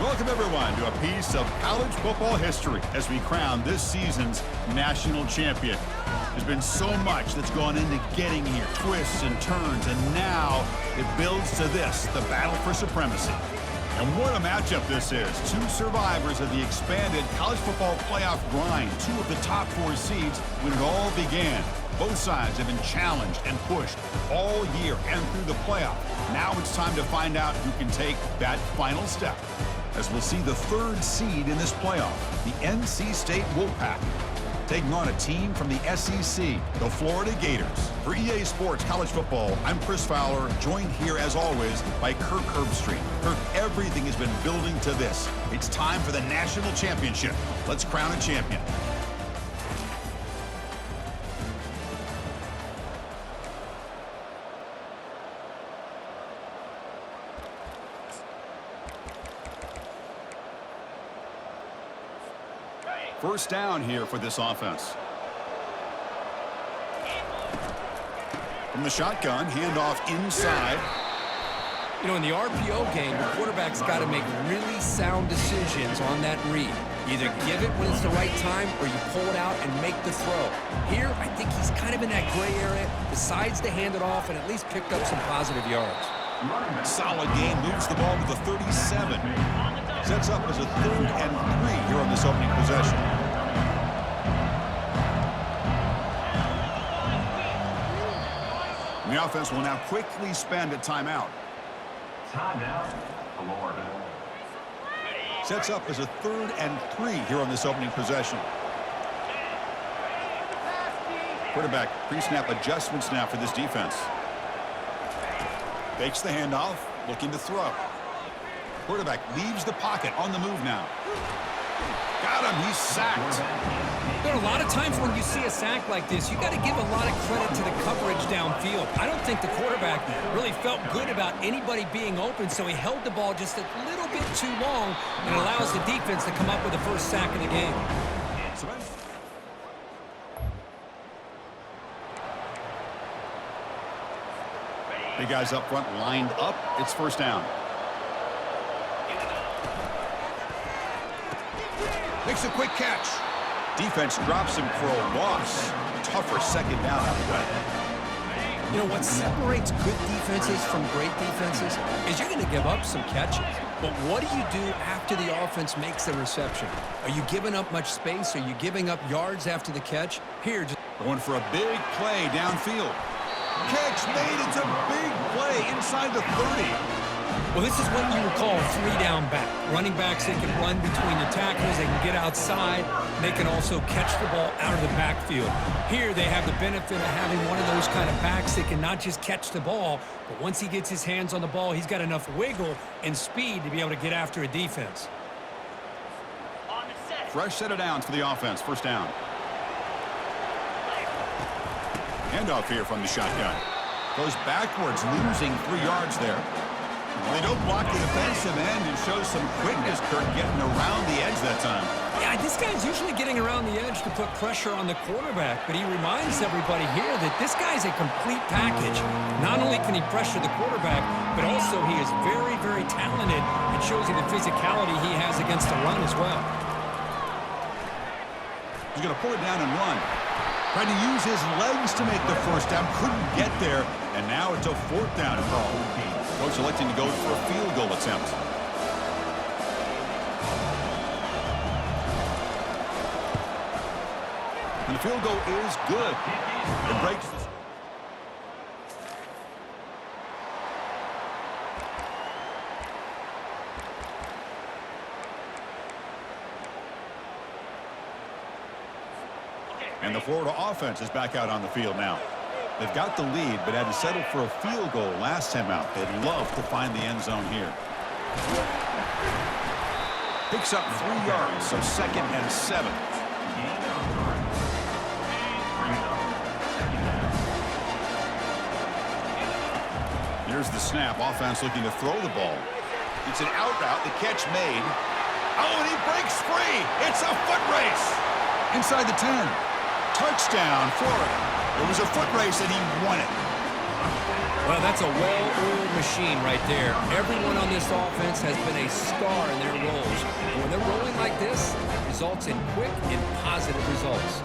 Welcome, everyone, to a piece of college football history as we crown this season's national champion. There's been so much that's gone into getting here, twists and turns, and now it builds to this, the battle for supremacy. And what a matchup this is. Two survivors of the expanded college football playoff grind, two of the top 4 seeds when it all began. Both sides have been challenged and pushed all year and through the playoff. Now it's time to find out who can take that final step, as we'll see the 3rd seed in this playoff, the NC State Wolfpack, taking on a team from the SEC, the Florida Gators. For EA Sports College Football, I'm Chris Fowler, joined here as always by Kirk Herbstreit. Kirk, everything has been building to this. It's time for the national championship. Let's crown a champion. First down here for this offense. From the shotgun, handoff inside. You know, in the RPO game, the quarterback's got to make really sound decisions on that read. Either give it when it's the right time or you pull it out and make the throw. Here, I think he's kind of in that gray area, decides to hand it off and at least picked up some positive yards. Solid game, moves the ball to the 37. Sets up as a 3rd and 3 here on this opening possession. The offense will now quickly spend a timeout. Timeout, Florida. Sets up as a 3rd and 3 here on this opening possession. Quarterback pre-snap adjustment snap for this defense. Fakes the handoff, looking to throw. Quarterback leaves the pocket, on the move now. Got him, he's sacked. You know, a lot of times when you see a sack like this, you got to give a lot of credit to the coverage downfield. I don't think the quarterback really felt good about anybody being open, so he held the ball just a little bit too long and allows the defense to come up with the first sack of the game. Big guys up front lined up. It's first down. Makes a quick catch. Defense drops him for a loss. Tougher second down out of the way. You know, what separates good defenses from great defenses is you're going to give up some catches. But what do you do after the offense makes the reception? Are you giving up much space? Are you giving up yards after the catch? Here, just going for a big play downfield. Catch made. It's a big play inside the 30. Well, this is what you would call a 3-down back. Running backs, they can run between the tackles, they can get outside, they can also catch the ball out of the backfield. Here, they have the benefit of having one of those kind of backs that can not just catch the ball, but once he gets his hands on the ball, he's got enough wiggle and speed to be able to get after a defense. Fresh set of downs for the offense. First down. Handoff here from the shotgun. Goes backwards, losing 3 yards there. They don't block the defensive end and show some quickness, Kirk, getting around the edge that time. Yeah, this guy's usually getting around the edge to put pressure on the quarterback, but he reminds everybody here that this guy's a complete package. Not only can he pressure the quarterback, but also he is very, very talented and shows you the physicality he has against the run as well. He's going to pull it down and run. Trying to use his legs to make the first down. Couldn't get there, and now it's a 4th down call. Coach electing to go for a field goal attempt. And the field goal is good. It breaks the... And the Florida offense is back out on the field now. They've got the lead, but had to settle for a field goal last time out. They'd love to find the end zone here. Picks up 3 yards, so 2nd and 7. Here's the snap. Offense looking to throw the ball. It's an out route. The catch made. Oh, and he breaks free. It's a foot race. Inside the 10. Touchdown, Florida. It was a foot race, and he won it. Well, that's a well-oiled machine right there. Everyone on this offense has been a star in their roles. And when they're rolling like this, it results in quick and positive results.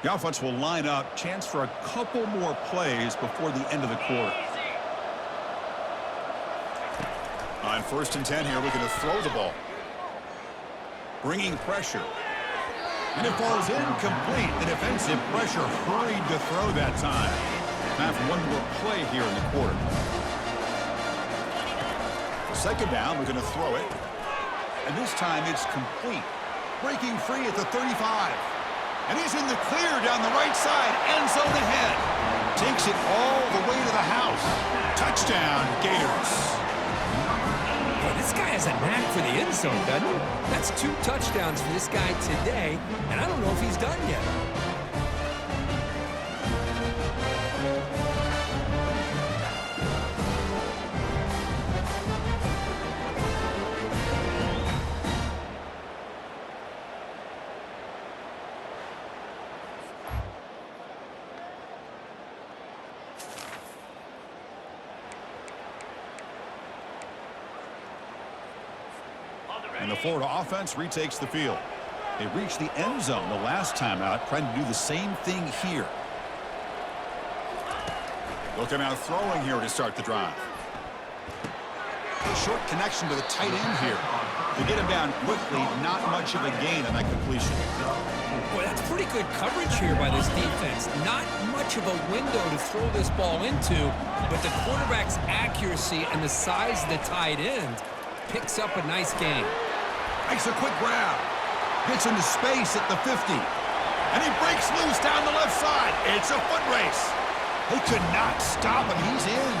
The offense will line up. Chance for a couple more plays before the end of the quarter. On 1st and 10 here, looking to throw the ball. Bringing pressure. And it falls incomplete. The defensive pressure hurried to throw that time. Time for one more play here in the quarter. 2nd down, we're going to throw it. And this time it's complete. Breaking free at the 35. And he's in the clear down the right side. End zone ahead. Takes it all the way to the house. Touchdown, Gators. Boy, this guy has a knack for the end zone, doesn't he? That's 2 touchdowns for this guy today, and I don't know if he's done yet. And the Florida offense retakes the field. They reached the end zone the last time out, trying to do the same thing here. Looking out throwing here to start the drive. A short connection to the tight end here. They get him down quickly, not much of a gain on that completion. Boy, that's pretty good coverage here by this defense. Not much of a window to throw this ball into, but the quarterback's accuracy and the size of the tight end picks up a nice gain. Makes a quick grab. Gets into space at the 50. And he breaks loose down the left side. It's a foot race. They could not stop him. He's in.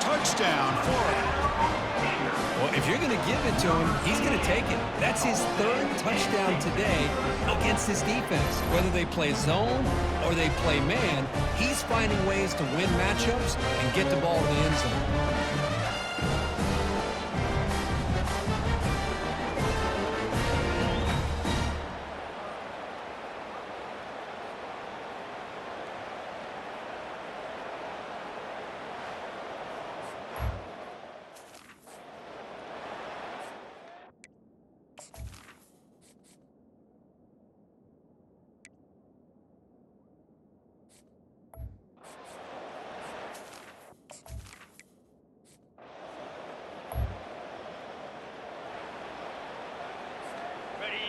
Touchdown, Florida. Well, if you're going to give it to him, he's going to take it. That's his 3rd touchdown today against this defense. Whether they play zone or they play man, he's finding ways to win matchups and get the ball to the end zone.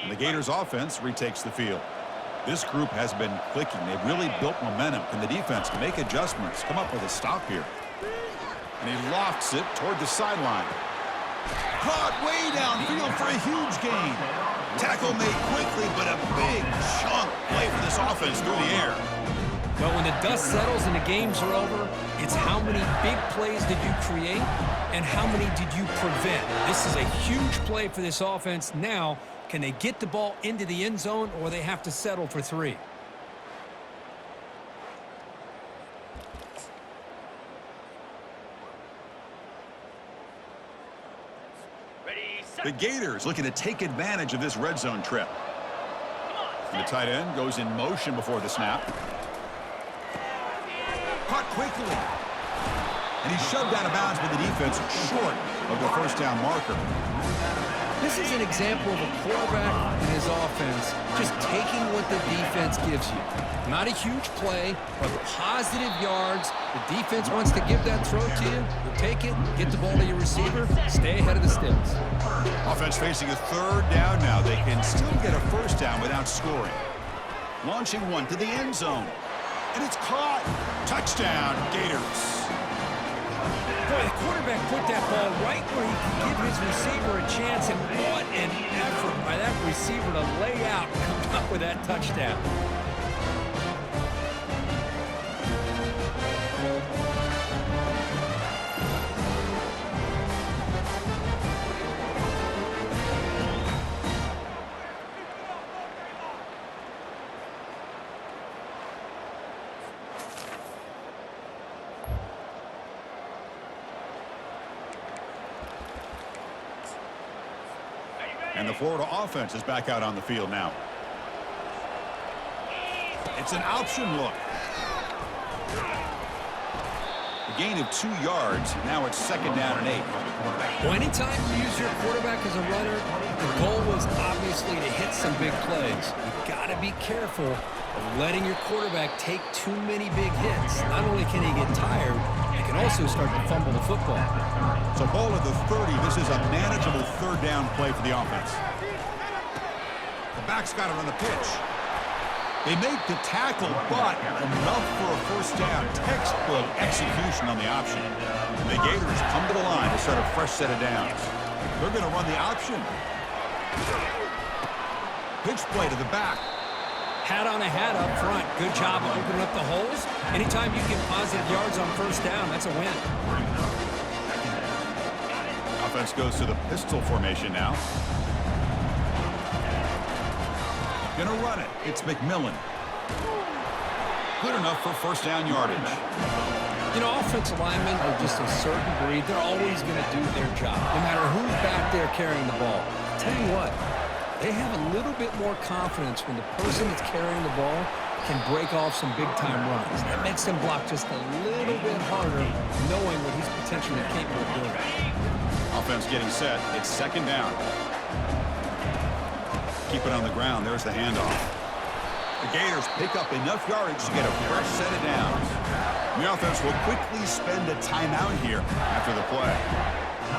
And the Gators offense retakes the field. This group has been clicking. They've really built momentum. Can the defense make adjustments? Come up with a stop here. And he lofts it toward the sideline. Caught way downfield for a huge gain. Tackle made quickly, but a big chunk play for this offense through the air. Well, when the dust settles and the games are over, it's how many big plays did you create and how many did you prevent. This is a huge play for this offense. Now, can they get the ball into the end zone or they have to settle for 3? The Gators looking to take advantage of this red zone trip. And the tight end goes in motion before the snap. Caught quickly. And he's shoved out of bounds with the defense short of the 1st down marker. This is an example of a quarterback and his offense just taking what the defense gives you. Not a huge play, but positive yards. The defense wants to give that throw to you. You take it, get the ball to your receiver, stay ahead of the sticks. Offense facing a 3rd down now. They can still get a 1st down without scoring. Launching one to the end zone. And it's caught. Touchdown, Gators. Boy, the quarterback put that ball right where he could give his receiver a chance, and what an effort by that receiver to lay out and come up with that touchdown. And the Florida offense is back out on the field now. It's an option look. A gain of 2 yards. Now it's 2nd down and 8. Well, anytime you use your quarterback as a runner, the goal was obviously to hit some big plays. You've got to be careful of letting your quarterback take too many big hits. Not only can he get tired, he can also start to fumble the football. So ball at the 30. This is a manageable 3rd down play for the offense. The back's got it on the pitch. They make the tackle, but enough for a 1st down. Textbook execution on the option. And the Gators come to the line to start a fresh set of downs. They're going to run the option. Pitch play to the back. Hat on a hat up front. Good job of opening up the holes. Anytime you get positive yards on 1st down, that's a win. Offense goes to the pistol formation now. Gonna run it. It's McMillan. Good enough for 1st down yardage. You know, offensive linemen are just a certain breed. They're always going to do their job, no matter who's back there carrying the ball. I'll tell you what, they have a little bit more confidence when the person that's carrying the ball can break off some big-time runs. That makes them block just a little bit harder, knowing what he's potentially capable of doing. Offense getting set. It's 2nd down. Keep it on the ground. There's the handoff. The Gators pick up enough yardage to get a fresh set of downs. The offense will quickly spend a timeout here after the play.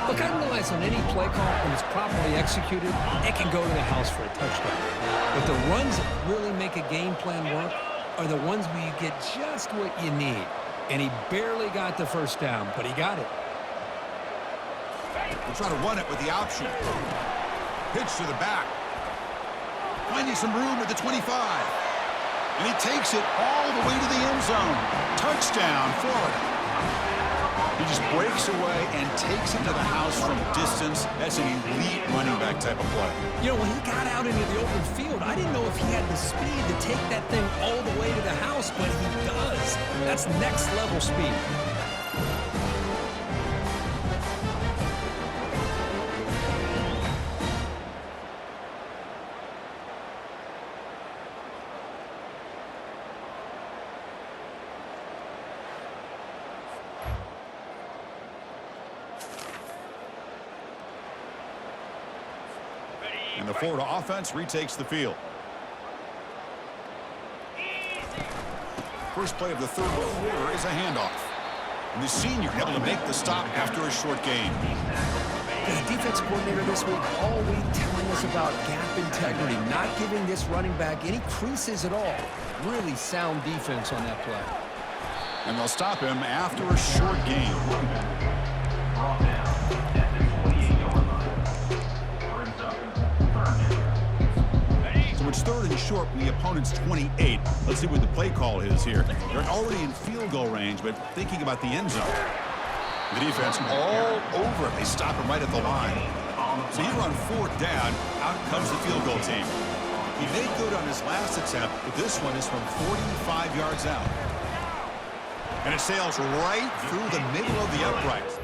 Look, I realize on any play call, when it's properly executed, it can go to the house for a touchdown. But the runs that really make a game plan work are the ones where you get just what you need. And he barely got the 1st down, but he got it. We'll try to run it with the option. Pitch to the back. Finding some room at the 25. And he takes it all the way to the end zone. Touchdown, Florida. He just breaks away and takes it to the house from distance. That's an elite running back type of play. You know, when he got out into the open field, I didn't know if he had the speed to take that thing all the way to the house, but he does. That's next level speed. And the Florida offense retakes the field. First play of the 3rd quarter is a handoff. And the senior able to make the stop after a short gain. The defense coordinator this week all week telling us about gap integrity, not giving this running back any creases at all. Really sound defense on that play. And they'll stop him after a short gain. Brought down at the 28-yard line. Brings up 3rd down. So it's 3rd and short from the opponent's 28. Let's see what the play call is here. They're already in field goal range, but thinking about the end zone. The defense all over it. They stop him right at the line. So you run 4th down, out comes the field goal team. He made good on his last attempt, but this one is from 45 yards out. And it sails right through the middle of the uprights.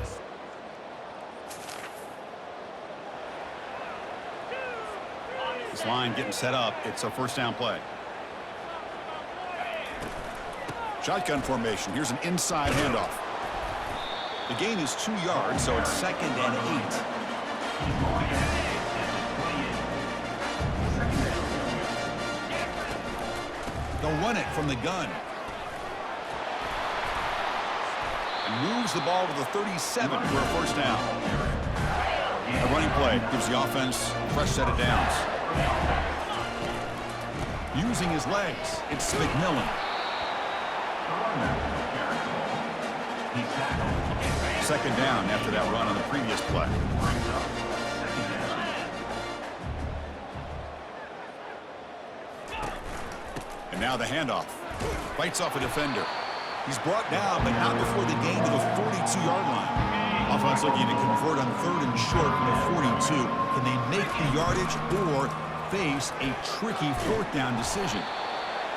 This line getting set up. It's a 1st down play. Shotgun formation. Here's an inside handoff. The gain is 2 yards, so it's 2nd and 8. They'll run it from the gun. And moves the ball to the 37 for a 1st down. A running play gives the offense a fresh set of downs. Using his legs, it's McMillan. 2nd down after that run on the previous play. And now the handoff. Fights off a defender. He's brought down, but not before the gain to the 42-yard line. Offense looking to convert on 3rd and short from the 42. Can they make the yardage or face a tricky 4th down decision?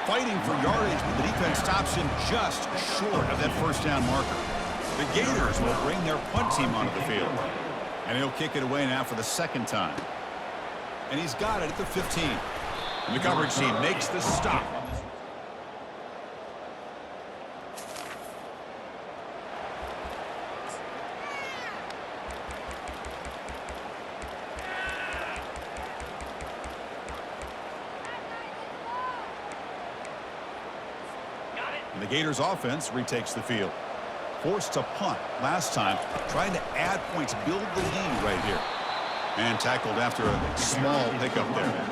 Fighting for yardage, but the defense stops him just short of that 1st down marker. The Gators will bring their punt team onto the field. And he'll kick it away now for the 2nd time. And he's got it at the 15. And the coverage team makes the stop. And the Gators offense retakes the field. Forced to punt last time, trying to add points, build the lead right here. And tackled after a small pickup there.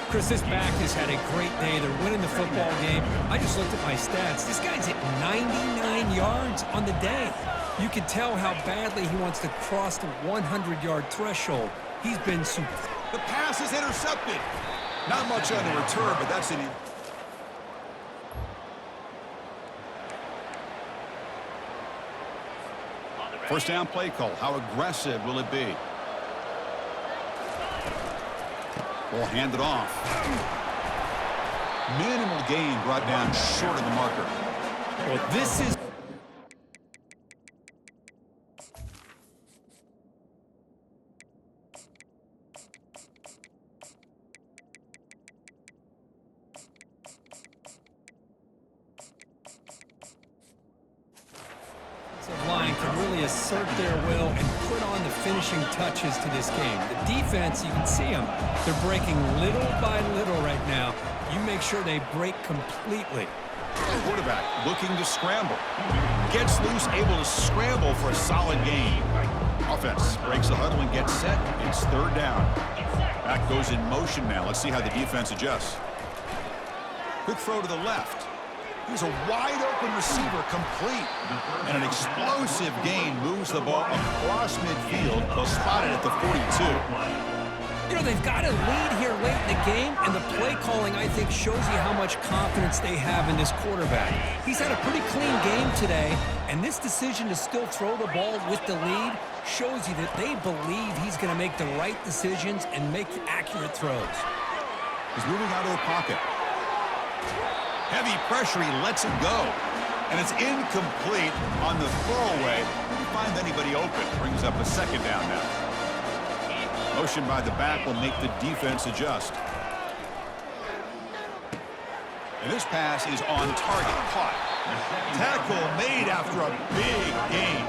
Chris, this back has had a great day. They're winning the football game. I just looked at my stats. This guy's hit 99 yards on the day. You can tell how badly he wants to cross the 100-yard threshold. He's been super. The pass is intercepted. Not much on the return, but that's an... First down play call. How aggressive will it be? Ball handed off. Minimal gain brought down short of the marker. Well, this is... line can really assert their will and put on the finishing touches to this game. The defense, you can see them. They're breaking little by little right now. You make sure they break completely. Quarterback looking to scramble. Gets loose, able to scramble for a solid gain. Offense breaks the huddle and gets set. It's third down. Back goes in motion now. Let's see how the defense adjusts. Quick throw to the left. Here's a wide-open receiver complete. And an explosive gain moves the ball across midfield. They'll spot it at the 42. You know, they've got a lead here late in the game, and the play calling, I think, shows you how much confidence they have in this quarterback. He's had a pretty clean game today, and this decision to still throw the ball with the lead shows you that they believe he's going to make the right decisions and make accurate throws. He's moving out of the pocket. Heavy pressure, he lets it go. And it's incomplete on the throwaway. Didn't find anybody open. Brings up a second down now. Motion by the back will make the defense adjust. And this pass is on target. Caught. Tackle made after a big gain.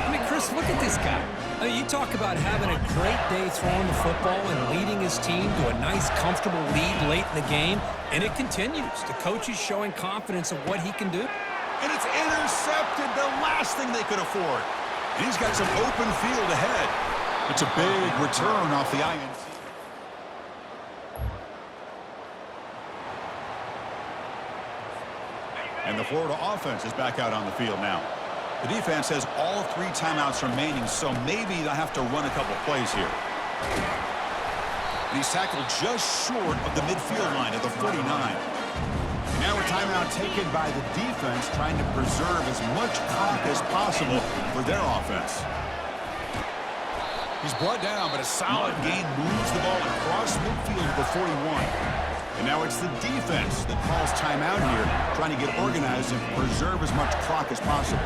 I mean, Chris, look at this guy. I mean, you talk about having a great day throwing the football and leading his team to a nice, comfortable lead late in the game, and it continues. The coach is showing confidence of what he can do. And it's intercepted, the last thing they could afford. And he's got some open field ahead. It's a big return off the INT. And the Florida offense is back out on the field now. The defense has all 3 timeouts remaining, so maybe they'll have to run a couple plays here. And he's tackled just short of the midfield line at the 49. And now a timeout taken by the defense, trying to preserve as much clock as possible for their offense. He's brought down, but a solid gain moves the ball across midfield to the 41. And now it's the defense that calls timeout here, trying to get organized and preserve as much clock as possible.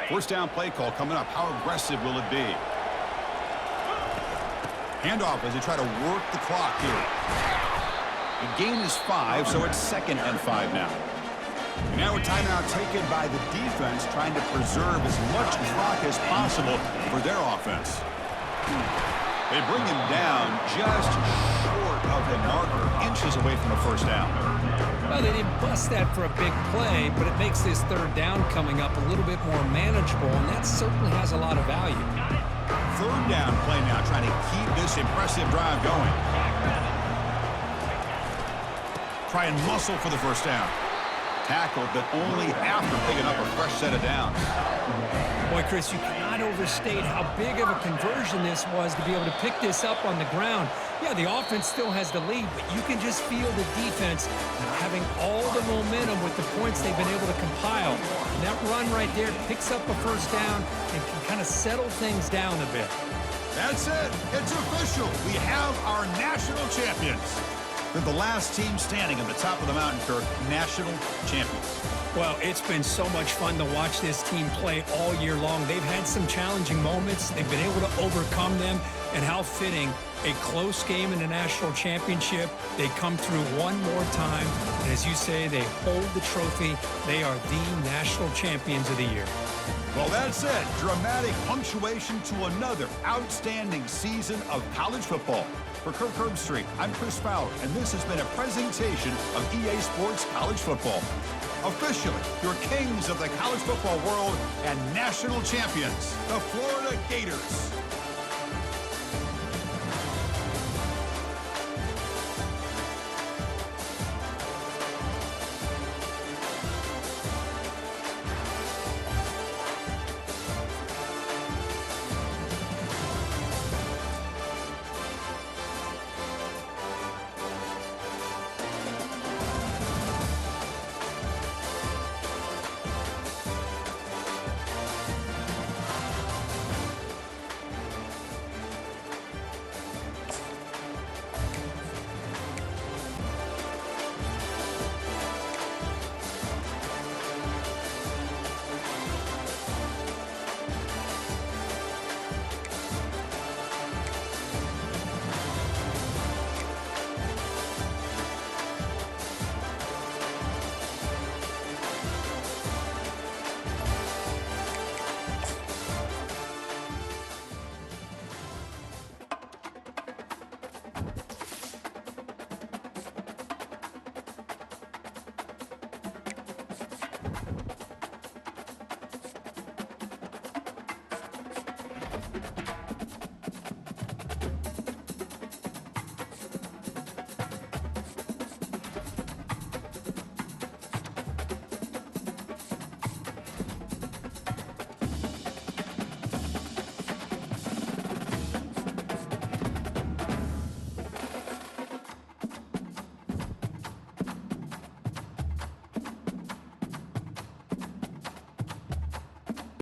First down play call coming up. How aggressive will it be? Handoff as they try to work the clock here. The gain is 5, so it's 2nd and 5 now. And now a timeout taken by the defense, trying to preserve as much clock as possible for their offense. They bring him down just short of the marker, inches away from the first down. Well, they didn't bust that for a big play, but it makes this third down coming up a little bit more manageable, and that certainly has a lot of value. Third down play now, trying to keep this impressive drive going. Try and muscle for the first down. Tackled, but only after picking up a fresh set of downs. Boy, Chris, you cannot overstate how big of a conversion this was to be able to pick this up on the ground. Yeah, the offense still has the lead, but you can just feel the defense having all the momentum with the points they've been able to compile. And that run right there picks up a first down and can kind of settle things down a bit. That's it. It's official. We have our national champions. They're the last team standing at the top of the mountain, Kirk. National champions. Well, it's been so much fun to watch this team play all year long. They've had some challenging moments. They've been able to overcome them. And how fitting, a close game in the national championship. They come through one more time. And as you say, they hold the trophy. They are the national champions of the year. Well, that's it. Dramatic punctuation to another outstanding season of college football. For Kirk Herbstreit, I'm Chris Fowler, and this has been a presentation of EA Sports College Football. Officially, your kings of the college football world and national champions, the Florida Gators.